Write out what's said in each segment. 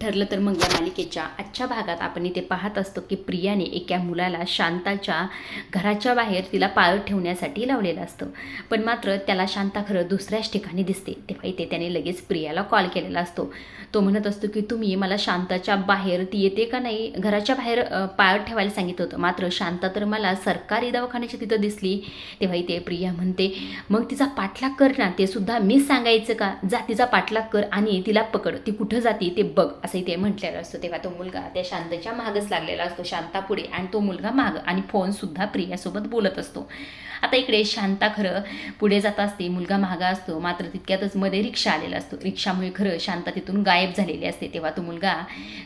ठरलं तर मग या मालिकेच्या आजच्या भागात आपण इथे पाहत असतो की प्रियाने एका मुलाला शांताच्या घराच्या बाहेर तिला पाळत ठेवण्यासाठी लावलेलं असतं. पण मात्र त्याला शांता खरं दुसऱ्याच ठिकाणी दिसते. तेव्हा इथे त्याने लगेच प्रियाला कॉल केलेला असतो. तो म्हणत असतो की तुम्ही मला शांताच्या बाहेर ती येते का नाही घराच्या बाहेर पाळत ठेवायला सांगितलं होतं, मात्र शांता तर मला सरकारी दवाखान्याच्या तिथं दिसली. तेव्हा इथे प्रिया म्हणते मग तिचा पाठलाग कर ना, ते सुद्धा मीच सांगायचं का? जा तिचा पाठलाग कर आणि तिला पकड, ती कुठं जाते ते बघ असं ते म्हटलेलं असतं. तेव्हा तो मुलगा त्या शांताच्या मागच लागलेला असतो, शांता पुढे आणि तो मुलगा माग, आणि फोनसुद्धा प्रियासोबत बोलत असतो. आता इकडे शांता खरं पुढे जात असते, मुलगा मागा असतो. मात्र तितक्यातच मध्ये रिक्षा आलेला असतो. रिक्षामुळे खरं शांता तिथून गायब झालेली असते. तेव्हा तो मुलगा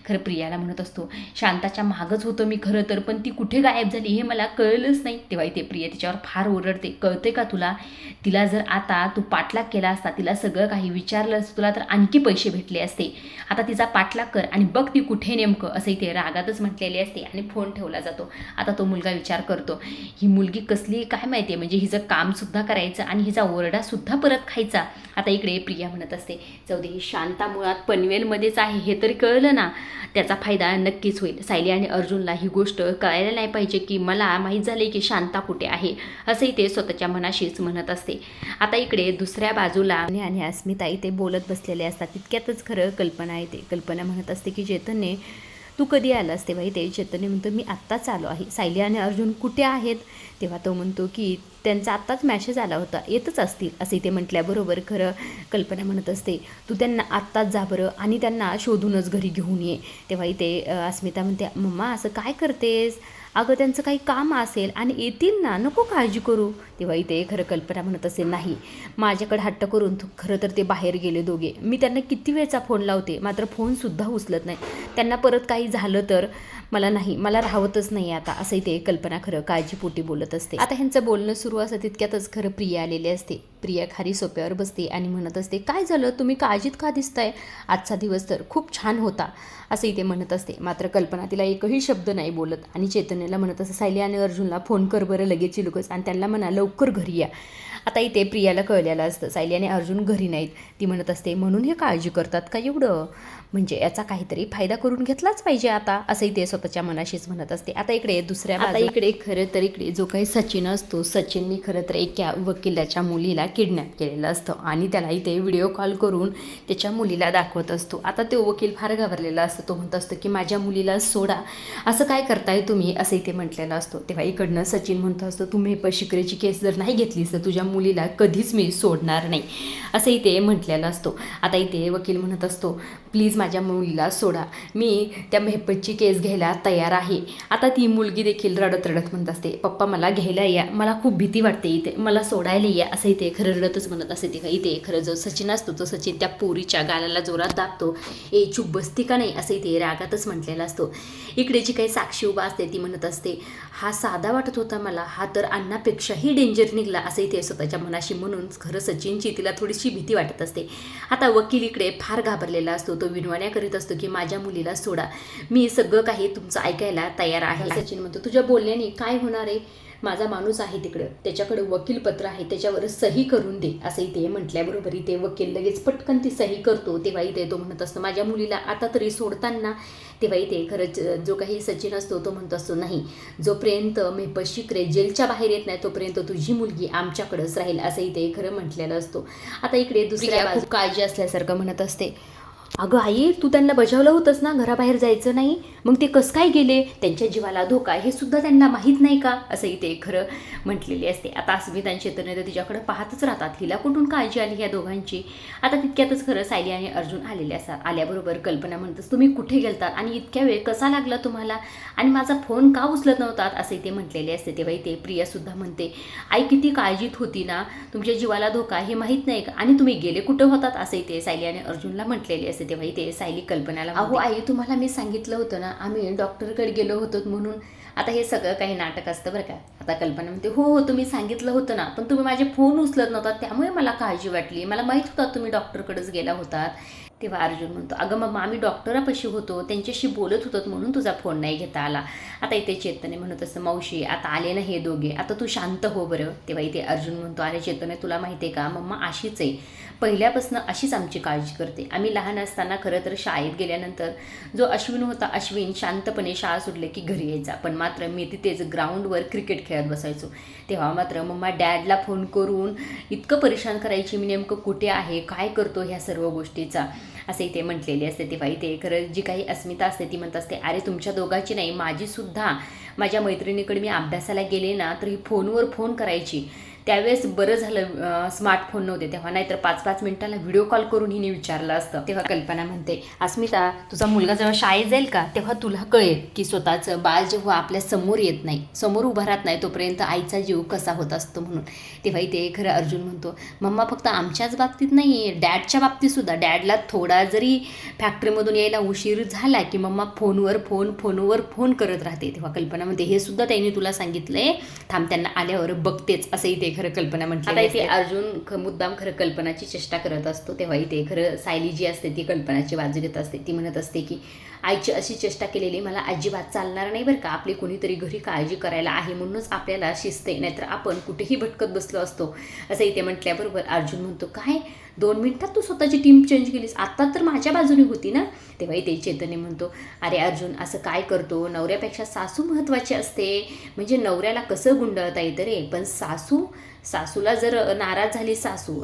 खरं प्रियाला म्हणत असतो शांताच्या मागच होतो मी खरं तर, पण ती कुठे गायब झाली हे मला कळलंच नाही. तेव्हा इथे प्रिया तिच्यावर फार ओरडते, कळते का तुला? तिला जर आता तू पाठलाग केला असता, तिला सगळं काही विचारलं असतं तुला, तर आणखी पैसे भेटले असते. आता तिचा पाठलाग कर आणि बघ ती कुठे नेमकं, असं इथे रागातच म्हटलेली असते आणि फोन ठेवला जातो. आता तो मुलगा विचार करतो ही मुलगी कसली काय माहिती आहे, म्हणजे हिचं कामसुद्धा करायचं आणि हिचा ओरडासुद्धा परत खायचा. आता इकडे प्रिया म्हणत असते जाऊ दे, ही शांता मुळात पनवेलमध्येच आहे हे तरी कळलं ना, त्याचा फायदा नक्कीच होईल. सायली आणि अर्जुनला ही गोष्ट कळायला नाही पाहिजे की मला माहीत झाले की शांता कुठे आहे, असंही ते स्वतःच्या मनाशीच म्हणत असते. आता इकडे दुसऱ्या बाजूला आणि अस्मिता इथे बोलत बसलेले असतात. तितक्यातच खरं कल्पना येते. कल्पना म्हणत असते की चेतनने तू कधी आलास? तेव्हा इथे चेतनने म्हणतो मी आत्ताच आलो आहे. सायली आणि अर्जुन कुठे आहेत? तेव्हा तो म्हणतो की त्यांचा आत्ताच मॅसेज आला होता, येतच असतील असं इथे म्हटल्याबरोबर खरं कल्पना म्हणत असते तू त्यांना आत्ताच जा बरं आणि त्यांना शोधूनच घरी घेऊन ये. तेव्हा इथे अस्मिता म्हणते मम्मा असं काय करतेस? अगं त्यांचं काही काम असेल आणि येतील ना, नको काळजी करू. तेव्हा इथे खरं कल्पना म्हणत असेल नाही, माझ्याकडे हट्ट करून खरं तर ते बाहेर गेले दोघे. मी त्यांना किती वेळचा फोन लावते मात्र फोनसुद्धा उचलत नाही. त्यांना परत काही झालं तर मला राहवतच नाही आता, असंही ते कल्पना खरं काळजीपोटी बोलत असते. आता ह्यांचं बोलणं सुरू असं तितक्यातच खरं प्रिया आलेली असते. प्रिया खाली सोप्यावर बसते आणि म्हणत असते काय झालं, तुम्ही काळजीत का दिसताय? आजचा दिवस तर खूप छान होता असंही ते म्हणत असते. मात्र कल्पना तिला एकही शब्द नाही बोलत आणि चैतन्याला म्हणत असते सायली आणि अर्जुनला फोन कर बरं लगेच चिलुकच आणि त्यांना म्हणा लवकर घरी या. आता इथे प्रियाला कळलेलं असतं सायली आणि अर्जुन घरी नाहीत. ती म्हणत असते म्हणून हे काळजी करतात का एवढं, म्हणजे याचा काहीतरी फायदा करून घेतलाच पाहिजे आता, असंही ते स्वतःच्या मनाशीच म्हणत असते. आता इकडे आता इकडे खरं तर इकडे जो काही सचिन असतो, सचिनने खरं तर एका वकिलाच्या मुलीला किडनॅप केलेलं असतं आणि त्याला इथे व्हिडिओ कॉल करून त्याच्या मुलीला दाखवत असतो. आता तो वकील फार घाबरलेला असतो. तो म्हणत असतो की माझ्या मुलीला सोडा, असं काय करताय तुम्ही, असं इथे म्हटलेलं असतो. तेव्हा इकडनं सचिन म्हणतो असतो तुम्ही शिकरेची केस जर नाही घेतलीस तर तुझ्या मुलीला कधीच मी सोडणार नाही, असं इथे म्हटलेलं असतो. आता इथे वकील म्हणत असतो प्लीज माझ्या मुलीला सोडा, मी त्या मेहपतची केस घ्यायला तयार आहे. आता ती मुलगी देखील रडत म्हणत असते पप्पा मला घ्यायला या, मला खूप भीती वाटते इथे, मला सोडायला या, असं इथे खरं रडतच म्हणत असते. तेव्हा इथे खरं जो सचिन असतो तो सचिन त्या पोरीच्या गालाला जोरात दाबतो, ए चूप बसती का नाही, असं इथे रागातच म्हटलेला असतो. इकडे जी काही साक्षी उभा असते ती म्हणत असते हा साधा वाटत होता मला, हा तर अन्नापेक्षाही डेंजर निघला, असं इथे स्वतःच्या मनाशी म्हणून खरं सचिनची तिला थोडीशी भीती वाटत असते. आता वकील इकडे फार घाबरलेला असतो. तो विनवण्या करीत असतो की माझ्या मुलीला सोडा, मी सगळं काही तुमचं ऐकायला तयार आहे. सचिन म्हणतो तुझ्या बोलण्याने काय होणार आहे, माझा माणूस आहे तिकडं, त्याच्याकडे वकीलपत्र आहे, त्याच्यावर सही करून दे, असं इथे म्हटल्याबरोबर इथे वकील लगेच पटकन ती सही करतो. तेव्हा इथे तो म्हणत असतो माझ्या मुलीला आता तरी सोडताना. तेव्हा इथे खरंच जो काही सचिन असतो तो म्हणत असतो नाही, जोपर्यंत मेहपत शिकरे जेलच्या बाहेर येत नाही तोपर्यंत तुझी मुलगी आमच्याकडेच राहील, असं इथे खरं म्हटलेलं असतो. आता इकडे दुसऱ्या खूप काळजी असल्यासारखं म्हणत असते अगं आई तू त्यांना बजावलं होतंस ना घराबाहेर जायचं नाही, मग ते कसं काय गेले, त्यांच्या जीवाला धोका हे सुद्धा त्यांना माहीत नाही का, असं इथे खरं म्हटलेली असते. आता अस्मिता आणि चेतन तर तिच्याकडे पाहतच राहतात, हिला कुठून काळजी आली ह्या दोघांची. आता तितक्यातच खरं सायली आणि अर्जुन आलेले असतात. आल्याबरोबर कल्पना म्हणतच तुम्ही कुठे गेलतात आणि इतक्या वेळ कसा लागला तुम्हाला आणि माझा फोन का उचलत नव्हतात, असं इथे म्हटलेले असते. तेव्हा इथे प्रियासुद्धा म्हणते आई किती काळजीत होती ना, तुमच्या जीवाला धोका हे माहीत नाही का आणि तुम्ही गेले कुठं होतात, असं इथे सायली आणि अर्जुनला म्हटलेले असते. तेव्हा इथे सायली कल्पनाला अहो आई तुम्हाला मी सांगितलं होतं ना आम्ही डॉक्टरकडे गेलो होतो म्हणून. आता हे सगळं काही नाटक असतं बरं का. आता कल्पना म्हणते, हो हो तुम्ही सांगितलं होतं ना, पण तुम्ही माझे फोन उचलत नव्हता, त्यामुळे मला काळजी वाटली. मला माहीत होतं तुम्ही डॉक्टरकडेच गेला होतात. तेव्हा अर्जुन म्हणतो, अगं मग आम्ही डॉक्टरापाशी होतो, त्यांच्याशी बोलत होतो म्हणून तुझा फोन नाही घेता आला. आता इथे चेतने म्हणत असतं, मावशी आता आले ना हे दोघे, आता तू शांत हो बरं. तेव्हा इथे अर्जुन म्हणतो, अरे चेतने तुला माहिती आहे का, मम्मा अशीच आहे, पहिल्यापासून अशीच आमची काळजी करते. आम्ही लहान असताना खरं तर शाळेत गेल्यानंतर जो अश्विन होता, अश्विन शांतपणे शाळा सुटले की घरी यायचा, पण मात्र मी तिथेच ग्राउंडवर क्रिकेट खेळत बसायचो. तेव्हा मात्र मम्मा डॅडला फोन करून इतकं परेशान करायची, मी नेमकं कुठे आहे, काय करतो, ह्या सर्व गोष्टीचा असे इथे म्हटलेले असते. तेव्हा इथे खरं जी काही अस्मिता असते ती म्हणत असते, अरे तुमच्या दोघांची नाही, माझीसुद्धा. माझ्या मैत्रिणीकडे मी अभ्यासाला गेले ना तर ही फोनवर फोन करायची. त्यावेळेस बरं झालं स्मार्टफोन नव्हते तेव्हा, नाहीतर 5-5 मिनिटाला व्हिडिओ कॉल करून हिने विचारलं असतं. तेव्हा कल्पना म्हणते, अस्मिता तुझा मुलगा जेव्हा शाळेत जाईल का तेव्हा तुला कळेल की स्वतःचं बाळ जेव्हा आपल्या समोर येत नाही, समोर उभा राहत नाही, तोपर्यंत आईचा जीव कसा होत असतो म्हणून. तेव्हा इथे खरं अर्जुन म्हणतो, मम्मा फक्त आमच्याच बाबतीत नाही, डॅडच्या बाबतीतसुद्धा. डॅडला थोडा जरी फॅक्टरीमधून यायला उशीर झाला की मम्मा फोनवर फोन करत राहते. तेव्हा कल्पना म्हणते, हे सुद्धा त्यांनी तुला सांगितलंय, थांब त्यांना आल्यावर बघतेच, असं इथे खरं कल्पना म्हटलं. आता इथे अर्जुन मुद्दाम खरं कल्पनाची चेष्टा करत असतो. तेव्हा इथे खरं सायली जी असते ती कल्पनाची बाजू घेत असते. ती म्हणत असते की आईची अशी चेष्टा केलेली मला अजिबात चालणार नाही बरं का, आपली कोणीतरी घरी काळजी करायला आहे म्हणूनच आपल्याला शिस्त, नाहीतर आपण कुठेही भटकत बसलो असतो, असं इथे म्हटल्याबरोबर अर्जुन म्हणतो, काय 2 मिनिटात तू स्वतःची टीम चेंज केलीस, आत्ता तर माझ्या बाजूने होती ना. तेव्हा इथे चेतने म्हणतो, अरे अर्जुन असं काय करतो, नवऱ्यापेक्षा सासू महत्त्वाची असते, म्हणजे नवऱ्याला कसं गुंडाळता येतं रे, पण सासूला जर नाराज झाली,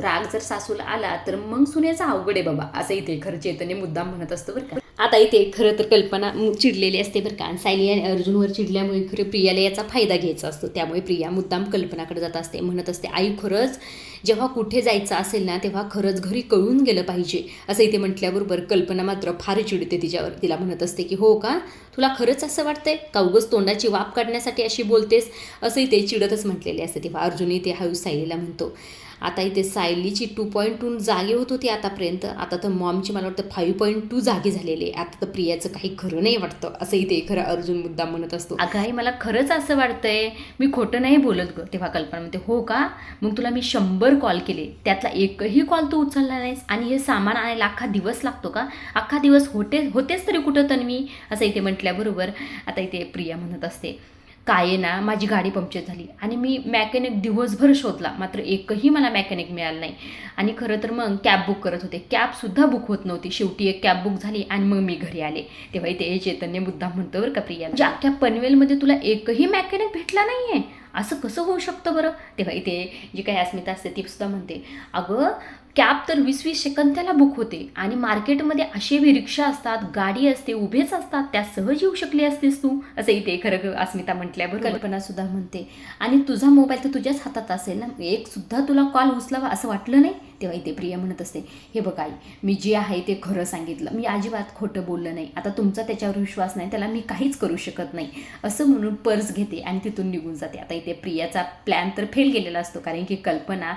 राग जर सासूला आला तर मग सुनेचा अवघड आहे बाबा, असं इथे खरं चेतने मुद्दाम म्हणत असतो बरं का. आता इथे खरं तर कल्पना चिडलेली असते बरं का, आणि सायली आणि अर्जुनवर चिडल्यामुळे खरं प्रियाला याचा फायदा घ्यायचा असतो. त्यामुळे प्रिया मुद्दाम कल्पनाकडे जात असते, म्हणत असते, आई खरंच जेव्हा कुठे जायचं असेल ना तेव्हा खरंच घरी कळून गेलं पाहिजे, असं इथे म्हटल्याबरोबर कल्पना मात्र फार चिडते तिच्यावर. तिला म्हणत असते की हो का, तुला खरंच असं वाटतंय का, उगाच तोंडाची वाफ काढण्यासाठी अशी बोलतेस, असं इथे चिडतच म्हटलेले असते. तेव्हा अर्जुन इथे हळूच सायलीला म्हणतो, आता इथे सायलीची 2.2 जागी होत होती आतापर्यंत, आता तर मॉमची मला वाटतं 5.2 जागी झालेली आहे, आता तर प्रियाचं काही खरं नाही वाटतं, असं इथे खरं अर्जुन मुद्दाम म्हणत असतो. अगं आई मला खरंच असं वाटतंय, मी खोटं नाही बोलत गं. तेव्हा कल्पना म्हणते, हो का, मग तुला मी 100 कॉल केले, त्यातला एकही कॉल तू उचलला नाहीस, आणि हे सामान आणायला अख्खा दिवस लागतो का, अख्खा दिवस होतेच तरी कुठं तन्वी, असं इथे म्हटल्याबरोबर आता इथे प्रिया म्हणत असते, काय आहे ना, माझी गाडी पंक्चर झाली आणि मी मॅकॅनिक दिवसभर शोधला, मात्र एकही मला मॅकॅनिक मिळाला नाही, आणि खरं तर मग कॅब बुक करत होते, कॅबसुद्धा बुक होत नव्हती, शेवटी एक कॅब बुक झाली आणि मग मी घरी आले. तेव्हा इथे चैतन्य मुद्दाम म्हणतो बरं का, प्रिया म्हणजे अख्ख्या पनवेलमध्ये तुला एकही मॅकॅनिक भेटला नाही आहे, असं कसं होऊ शकतं बरं. तेव्हा इथे जी काही अस्मिता असते ती सुद्धा म्हणते, अगं कॅब तर 20-20 सेकंद त्याला बुक होते, आणि मार्केटमध्ये असे बी रिक्षा असतात, गाडी असते, उभेच असतात, त्या सहज येऊ शकली असतेस तू, असं इथे खरं अस्मिता म्हटल्याबरोबर कल्पना सुद्धा म्हणते, आणि तुझा मोबाईल तर तुझ्याच हातात असेल ना, एक सुद्धा तुला कॉल उचलावा असं वाटलं नाही. तेव्हा इथे प्रिया म्हणत असते, हे बघ आई, मी जे आहे ते खरं सांगितलं, मी अजिबात खोटं बोललं नाही, आता तुमचा त्याच्यावर विश्वास नाही, त्याला मी काहीच करू शकत नाही, असं म्हणून पर्स घेते आणि तिथून निघून जाते. आता इथे प्रियाचा प्लॅन तर फेल गेलेला असतो, कारण की कल्पना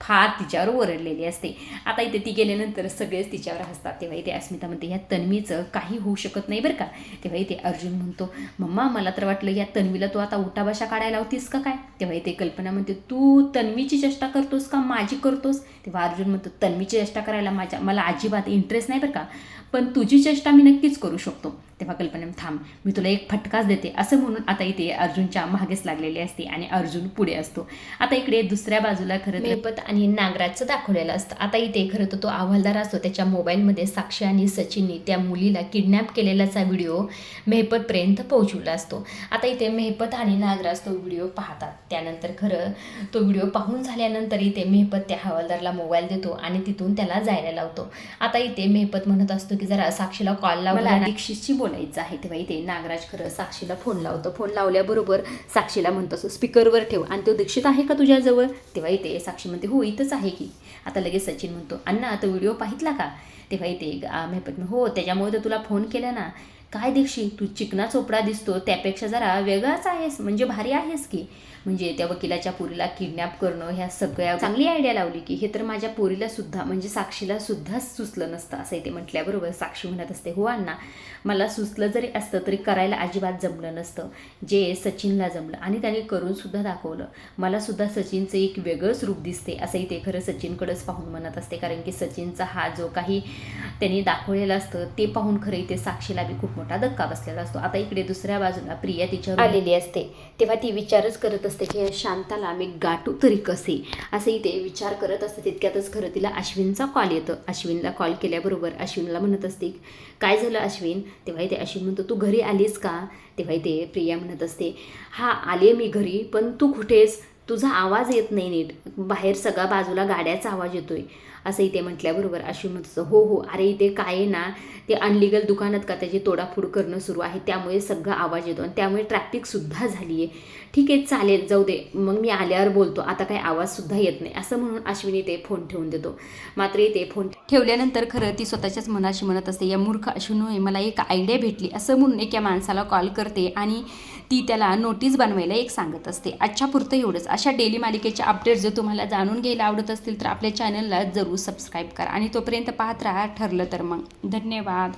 फार तिच्यावर ओरडलेली असते. आता इथे ती गेल्यानंतर सगळेच तिच्यावर हसतात. तेव्हा इथे अस्मिता म्हणते, ह्या तन्वीचं काही होऊ शकत नाही बरं का. तेव्हा इथे अर्जुन म्हणतो, मम्मा मला तर वाटलं या तन्वीला तू आता उठाबशा काढायला होतीस का काय. तेव्हा इथे कल्पना म्हणते, तू तन्वीची चेष्टा करतोस का माझी करतोस. तेव्हा अर्जुन म्हणतो, तन्वीची चेष्टा करायला मला अजिबात इंटरेस्ट नाही बरं का, पण तुझी चेष्टा मी नक्कीच करू शकतो. तेव्हा कल्पना, थांब मी तुला एक फटकाच देते, असं म्हणून आता इथे अर्जुनच्या मागेच लागलेली असते आणि अर्जुन पुढे असतो. आता इकडे दुसऱ्या बाजूला खरं मेहपत आणि नागराजचं दाखवलेलं असतं. आता इथे खरं तर तो हवालदार असतो, त्याच्या मोबाईलमध्ये साक्षी आणि सचिनने त्या मुलीला किडनॅप केलेलाचा व्हिडिओ मेहपतपर्यंत पोहोचवला असतो. आता इथे मेहपत आणि नागराज तो व्हिडिओ पाहतात. त्यानंतर खरं तो व्हिडिओ पाहून झाल्यानंतर इथे मेहपत त्या हवालदारला मोबाईल देतो आणि तिथून त्याला जायला लावतो. आता इथे मेहपत म्हणत असतो की जरा साक्षीला कॉल लावला, दीक्षितशी बोलायचं आहे. तेव्हा इथे नागराज खरं साक्षीला फोन लावतो. फोन लावल्याबरोबर साक्षीला म्हणतो असतो, स्पीकरवर ठेव, आणि तो दीक्षित आहे का तुझ्याजवळ. तेव्हा इथे साक्षी म्हणते, हो इथंच आहे की. आता लगेच सचिन म्हणतो, अण्णा तो व्हिडिओ पाहितला का. तेव्हा इथे मेहपत, हो त्याच्यामुळे तर तुला फोन केला ना, काय दीक्षित, तू चिकना चोपडा दिसतो त्यापेक्षा जरा वेगळाच आहेस, म्हणजे भारी आहेस की. म्हणजे त्या वकिलाच्या पोरीला किडनॅप करणं ह्या सगळ्या चांगली आयडिया लावली की हे तर माझ्या पोरीला सुद्धा म्हणजे साक्षीला सुद्धा सुचलं नसतं असं ते म्हटल्याबरोबर साक्षी म्हणत असते, हो अण्णा, मला सुचलं जरी असतं तरी करायला अजिबात जमलं नसतं जे सचिनला जमलं आणि त्याने करून सुद्धा दाखवलं. मला सुद्धा सचिनचं एक वेगळंच रूप दिसते असंही ते खरं सचिनकडेच पाहून म्हणत असते, कारण की सचिनचा हा जो काही त्यांनी दाखवलेलं असतं ते पाहून खरंही ते साक्षीला बी खूप मोठा धक्का बसलेला असतो. आता इकडे दुसऱ्या बाजूला प्रिया तिच्यावर आलेली असते तेव्हा ती विचारच करत असते की शांताला मी गाठू तरी कसे, असंही ते विचार करत असते. तितक्यातच खरं तिला अश्विनचा कॉल येतो. अश्विनला कॉल केल्याबरोबर अश्विनला म्हणत असते, काय झालं अश्विन? तेव्हा ते अश्विन म्हणतो, तू घरी आलीस का? तेव्हा ते प्रिया म्हणत असते, हा आले मी घरी, पण तू कुठेस? तुझा आवाज येत नाही नीट, बाहेर सगळा बाजूला गाड्याचा आवाज येतोय असंही ते म्हटल्याबरोबर अश्विन म्हणतं, हो हो, अरे इथे काय आहे ना, ते अनलिगल दुकानात का त्याची तोडाफोड करणं सुरू आहे त्यामुळे सगळा आवाज येतो आणि त्यामुळे ट्रॅफिकसुद्धा झाली आहे. ठीक आहे चालेल, जाऊ दे, मग मी आल्यावर बोलतो, आता काही आवाजसुद्धा येत नाही असं म्हणून अश्विनी ते फोन ठेवून देतो. मात्र ते फोन ठेवल्यानंतर खरं ती स्वतःच्याच मनाशी म्हणत असते, या मूर्ख अश्विनमुळे मला एक आयडिया भेटली असं म्हणून एका माणसाला कॉल करते आणि ती त्याला नोटीस बनवायला एक सांगत असते. आजच्या पुरतं एवढंच. अशा डेली मालिकेचे अपडेट्स जर तुम्हाला जाणून घ्यायला आवडत असतील तर आपल्या चॅनलला जरूर सबस्क्राईब करा आणि तोपर्यंत पाहत राहा. ठरलं तर मग धन्यवाद.